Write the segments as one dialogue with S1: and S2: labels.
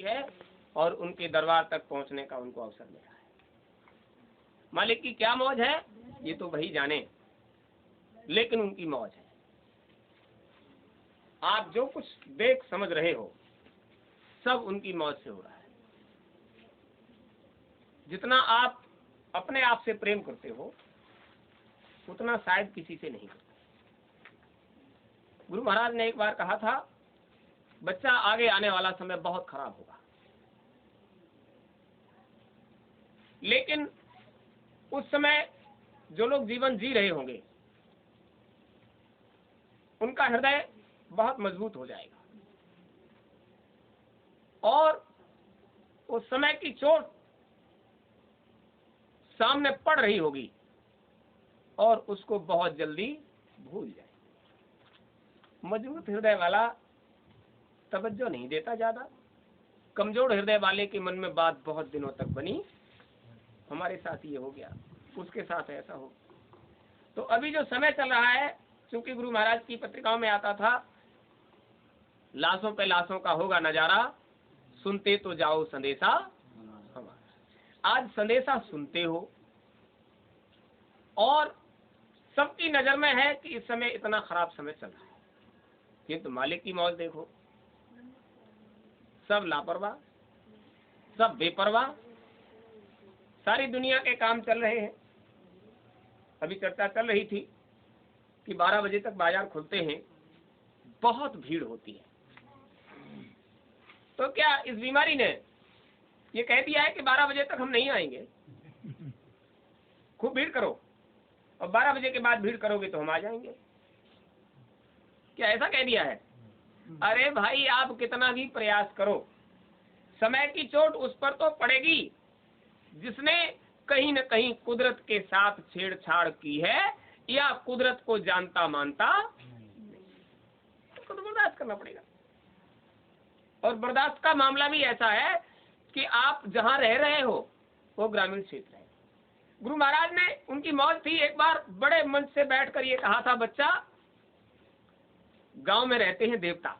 S1: है और उनके दरबार तक पहुंचने का उनको अवसर मिला है। मालिक की क्या मौज है ये तो वही जाने, लेकिन उनकी मौज है। आप जो कुछ देख समझ रहे हो सब उनकी मौज से हो रहा है। जितना आप अपने आप से प्रेम करते हो उतना शायद किसी से नहीं करते। गुरु महाराज ने एक बार कहा था, बच्चा आगे आने वाला समय बहुत खराब होगा, लेकिन उस समय जो लोग जीवन जी रहे होंगे उनका हृदय बहुत मजबूत हो जाएगा और उस समय की चोट सामने पड़ रही होगी और उसको बहुत जल्दी भूल जाए। मजबूत हृदय वाला तवज्जो नहीं देता ज्यादा, कमजोर हृदय वाले के मन में बात बहुत दिनों तक बनी, हमारे साथ ये हो गया, उसके साथ ऐसा हो। तो अभी जो समय चल रहा है, क्योंकि गुरु महाराज की पत्रिकाओं में आता था, लाशों पे लाशों का होगा नजारा, सुनते तो जाओ संदेशा हमारा। आज संदेशा सुनते हो और सबकी नजर में है कि इस समय इतना खराब समय चल रहा है, किंतु मालिक की मौज देखो, सब लापरवाह, सब बेपरवाह, सारी दुनिया के काम चल रहे हैं। अभी चर्चा चल रही थी कि 12 बजे तक बाजार खुलते हैं, बहुत भीड़ होती है। तो क्या इस बीमारी ने ये कह दिया है कि 12 बजे तक हम नहीं आएंगे, खूब भीड़ करो और 12 बजे के बाद भीड़ करोगे तो हम आ जाएंगे? क्या ऐसा कह दिया है? अरे भाई, आप कितना भी प्रयास करो, समय की चोट उस पर तो पड़ेगी जिसने कहीं न कहीं कुदरत के साथ छेड़छाड़ की है या कुदरत को जानता मानता, तो बर्दाश्त करना पड़ेगा। और बर्दाश्त का मामला भी ऐसा है कि आप जहां रह रहे हो वो ग्रामीण क्षेत्र है। गुरु महाराज ने, उनकी मौज थी, एक बार बड़े मंच से बैठकर ये कहा था, बच्चा, गांव में रहते हैं देवता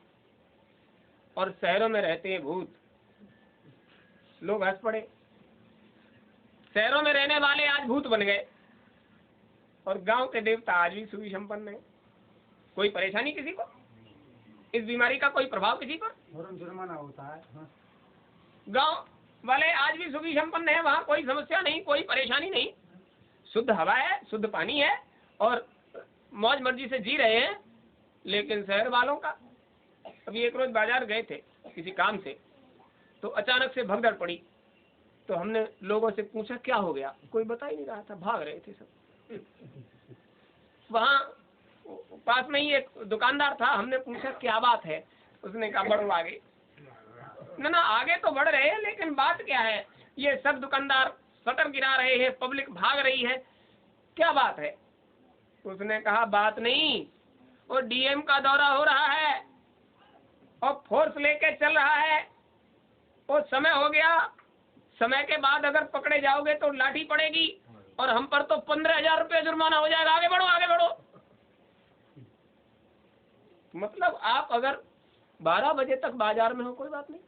S1: और शहरों में रहते हैं भूत। लोग हंस पड़े। शहरों में रहने वाले आज भूत बन गए और गांव के देवता आज भी सुखी संपन्न है। कोई परेशानी किसी को? इस बीमारी का कोई प्रभाव किसी पर?
S2: जुर्माना होता है।
S1: गांव वाले आज भी सुखी संपन्न है, वहाँ कोई समस्या नहीं, कोई परेशानी नहीं, शुद्ध हवा है, शुद्ध पानी है और मौज मर्जी से जी रहे हैं। लेकिन शहर वालों का, अभी एक रोज बाजार गए थे किसी काम से, तो अचानक से भगदड़ पड़ी। तो हमने लोगों से पूछा क्या हो गया, कोई बता ही नहीं रहा था, भाग रहे थे सब। वहाँ पास में ही एक दुकानदार था, हमने पूछा क्या बात है, उसने कहा बढ़ो आगे। ना आगे तो बढ़ रहे हैं, लेकिन बात क्या है, ये सब दुकानदार शटर गिरा रहे हैं, पब्लिक भाग रही है, क्या बात है? उसने कहा बात नहीं, वो डीएम का दौरा हो रहा है और फोर्स लेके चल रहा है, वो समय हो गया, समय के बाद अगर पकड़े जाओगे तो लाठी पड़ेगी और हम पर तो 15,000 रुपये जुर्माना हो जाएगा, आगे बढ़ो आगे बढ़ो। मतलब आप अगर 12 बजे तक बाजार में हो कोई बात नहीं,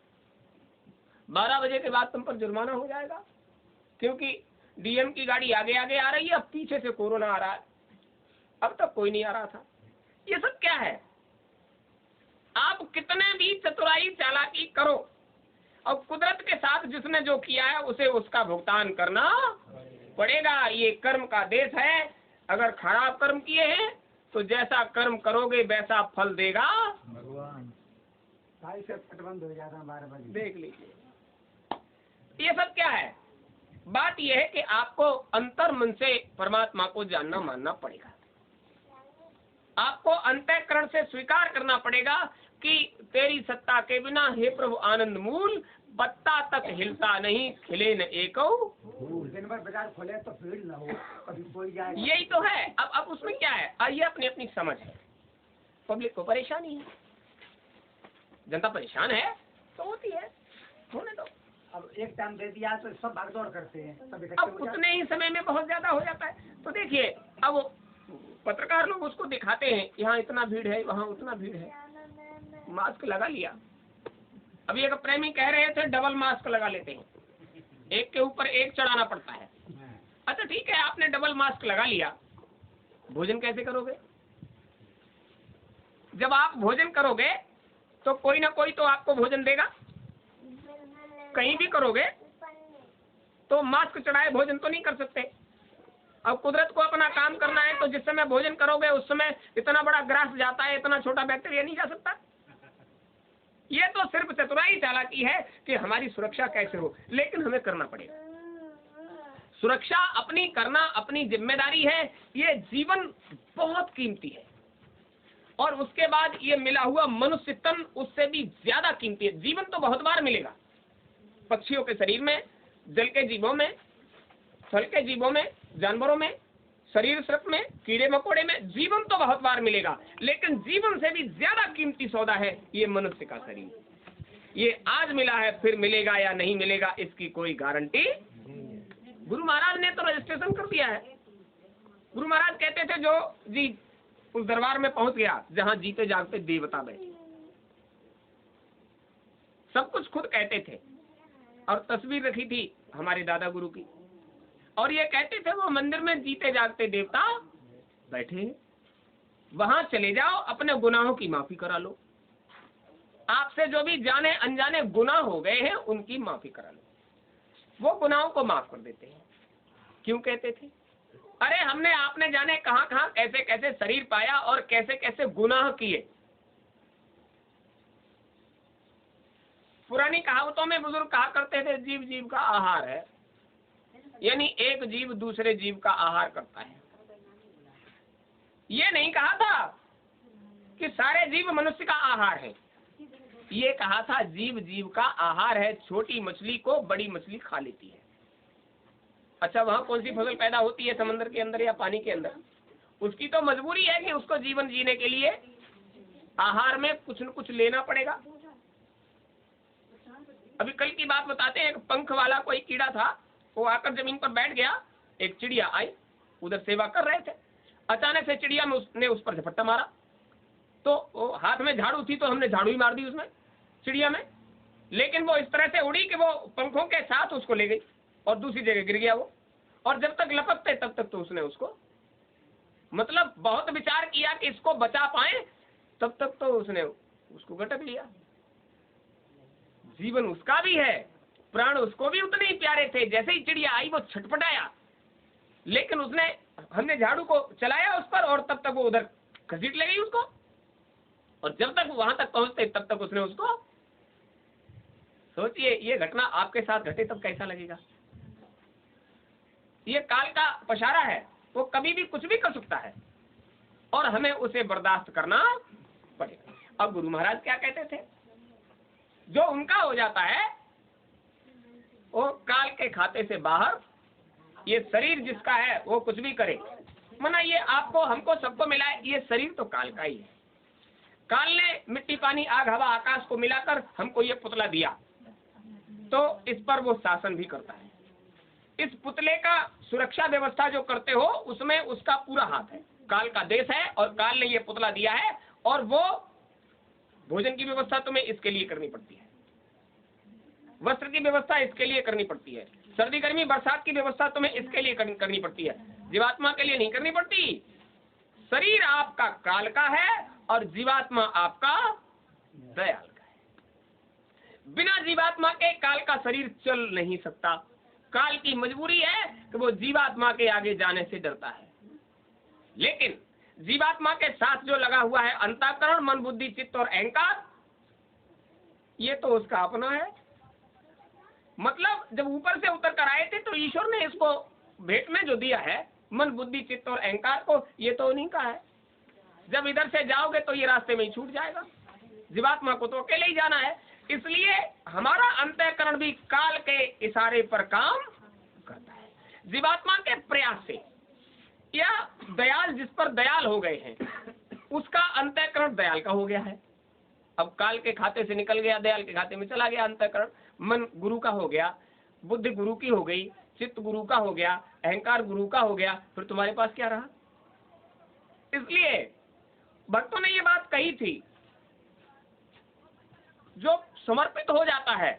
S1: 12 बजे के बाद तुम पर जुर्माना हो जाएगा, क्योंकि डीएम की गाड़ी आगे आगे आ रही है, अब पीछे से कोरोना आ रहा है, अब तक कोई नहीं आ रहा था। ये सब क्या है? आप कितने भी चतुराई चालाकी करो और कुदरत के साथ जिसने जो किया है उसे उसका भुगतान करना पड़ेगा। ये कर्म का देश है। अगर खराब कर्म किए हैं तो जैसा कर्म करोगे वैसा फल देगा
S2: भगवान। बंद हो जाता 12 बजे,
S1: देख लीजिए। ये सब क्या है? बात यह है कि आपको अंतर मन से परमात्मा को जानना मानना पड़ेगा। आपको अंतःकरण से स्वीकार करना पड़ेगा कि तेरी सत्ता के बिना हे प्रभु आनंद मूल, पत्ता तक हिलता नहीं, खिले न एको।
S2: दिन भर बाजार खोले तो भीड़ न हो, कभी कोई जाए।
S1: यही तो है। अब उसमें क्या है, ये अपनी अपनी समझ है। पब्लिक को परेशानी है, जनता परेशान है तो होती है, होने दो।
S2: अब एक टाइम दे दिया तो सब भागदौड़ करते हैं, सब
S1: अब उतने ही समय में बहुत ज्यादा हो जाता है। तो देखिए, अब पत्रकार लोग उसको दिखाते हैं, यहाँ इतना भीड़ है, वहाँ उतना भीड़ है, मास्क लगा लिया, अभी एक प्रेमी कह रहे थे डबल मास्क लगा लेते हैं, एक के ऊपर एक चढ़ाना पड़ता है। अच्छा ठीक है, आपने डबल मास्क लगा लिया, भोजन कैसे करोगे? जब आप भोजन करोगे तो कोई ना कोई तो आपको भोजन देगा, कहीं भी करोगे तो मास्क चढ़ाए भोजन तो नहीं कर सकते। अब कुदरत को अपना काम करना है तो जिस समय भोजन करोगे उस समय इतना बड़ा ग्रास जाता है, इतना छोटा बैक्टीरिया नहीं जा सकता। ये तो सिर्फ चतुराई चालाकी है कि हमारी सुरक्षा कैसे हो, लेकिन हमें करना पड़ेगा। सुरक्षा अपनी करना अपनी जिम्मेदारी है। ये जीवन बहुत कीमती है और उसके बाद ये मिला हुआ मनुष्य तन उससे भी ज्यादा कीमती है। जीवन तो बहुत बार मिलेगा, पक्षियों के शरीर में, जल के जीवों में, फल के जीवों में, जानवरों में, शरीर स्रप में, कीड़े मकोड़े में, जीवन तो बहुत बार मिलेगा, लेकिन जीवन से भी ज्यादा कीमती सौदा है ये मनुष्य का शरीर। ये आज मिला है, फिर मिलेगा या नहीं मिलेगा इसकी कोई गारंटी। गुरु महाराज ने तो रजिस्ट्रेशन कर दिया है। गुरु महाराज कहते थे जो जी उस दरबार में पहुंच गया जहां जीते जागते देवता बैठे, सब कुछ खुद कहते थे और तस्वीर रखी थी हमारे दादा गुरु की, और ये कहते थे वो मंदिर में जीते जागते देवता बैठे, वहां चले जाओ, अपने गुनाहों की माफी करा लो, आपसे जो भी जाने अनजाने गुनाह हो गए हैं उनकी माफी करा लो, वो गुनाहों को माफ कर देते हैं। क्यों कहते थे? अरे हमने आपने जाने कहां कहां कैसे कैसे शरीर पाया और कैसे कैसे गुनाह किए। पुरानी कहावतों में बुजुर्ग कहा करते थे जीव जीव का आहार है, यानी एक जीव दूसरे जीव का आहार करता है। ये नहीं कहा था कि सारे जीव मनुष्य का आहार है, ये कहा था जीव जीव का आहार है। छोटी मछली को बड़ी मछली खा लेती है। अच्छा वहां कौन सी फसल पैदा होती है, समंदर के अंदर या पानी के अंदर? उसकी तो मजबूरी है कि उसको जीवन जीने के लिए आहार में कुछ न कुछ लेना पड़ेगा। अभी कल की बात बताते हैं, एक पंख वाला कोई कीड़ा था, वो आकर जमीन पर बैठ गया, एक चिड़िया आई, उधर सेवा कर रहे थे, अचानक से चिड़िया ने उस पर झपट्टा मारा, तो वो हाथ में झाड़ू थी तो हमने झाड़ू ही मार दी उसमें, चिड़िया में, लेकिन वो इस तरह से उड़ी कि वो पंखों के साथ उसको ले गई और दूसरी जगह गिर गया वो, और जब तक लपकते तब तक तो उसने उसको मतलब बहुत विचार किया कि इसको बचा पाए, तब तक तो उसने उसको गटक लिया। जीवन उसका भी है, प्राण उसको भी उतने ही प्यारे थे। जैसे ही चिड़िया आई वो छटपटाया, लेकिन उसने हमने झाड़ू को चलाया उस पर और तब तक वो उधर घसीट ले गई उसको, और जब तक वहां तक पहुंचते तब तक उसने उसको। सोचिए ये घटना आपके साथ घटे तब कैसा लगेगा। ये काल का पशारा है, वो कभी भी कुछ भी कर सकता है और हमें उसे बर्दाश्त करना पड़ेगा। अब गुरु महाराज क्या कहते थे, जो उनका हो जाता है वो काल के खाते से बाहर। ये शरीर जिसका है वो कुछ भी करे, मना ये आपको हमको सबको मिला है, ये शरीर तो काल का ही है। काल ने मिट्टी पानी आग हवा आकाश को मिलाकर हमको ये पुतला दिया, तो इस पर वो शासन भी करता है। इस पुतले का सुरक्षा व्यवस्था जो करते हो उसमें उसका पूरा हाथ है। काल का देश है और काल ने ये पुतला दिया है, और वो भोजन की व्यवस्था तुम्हें इसके लिए करनी पड़ती है, वस्त्र की व्यवस्था इसके लिए करनी पड़ती है, सर्दी गर्मी बरसात की व्यवस्था तुम्हें इसके लिए करनी पड़ती है, जीवात्मा के लिए नहीं करनी पड़ती। शरीर आपका काल का है और जीवात्मा आपका दयाल का है। बिना जीवात्मा के काल का शरीर चल नहीं सकता। काल की मजबूरी है कि वो जीवात्मा के आगे जाने से डरता है, लेकिन जीवात्मा के साथ जो लगा हुआ है अंतःकरण, मन बुद्धि चित्त और अहंकार, ये तो उसका अपना है। मतलब जब ऊपर से उतर कर आए थे तो ईश्वर ने इसको भेंट में जो दिया है मन बुद्धि चित्त और अहंकार को, ये तो उन्हीं का है। जब इधर से जाओगे तो ये रास्ते में ही छूट जाएगा। जीवात्मा को तो अकेले ही जाना है, इसलिए हमारा अंतःकरण भी काल के इशारे पर काम करता है। जीवात्मा के प्रयास से या दयाल जिस पर दयाल हो गए हैं उसका अंतःकरण दयाल का हो गया है। अब काल के खाते से निकल गया, दयाल के खाते में चला गया अंतःकरण। मन गुरु का हो गया, बुद्धि गुरु की हो गई, चित्त गुरु का हो गया, अहंकार गुरु का हो गया, फिर तुम्हारे पास क्या रहा। इसलिए भक्तों ने ये बात कही थी, जो समर्पित हो जाता है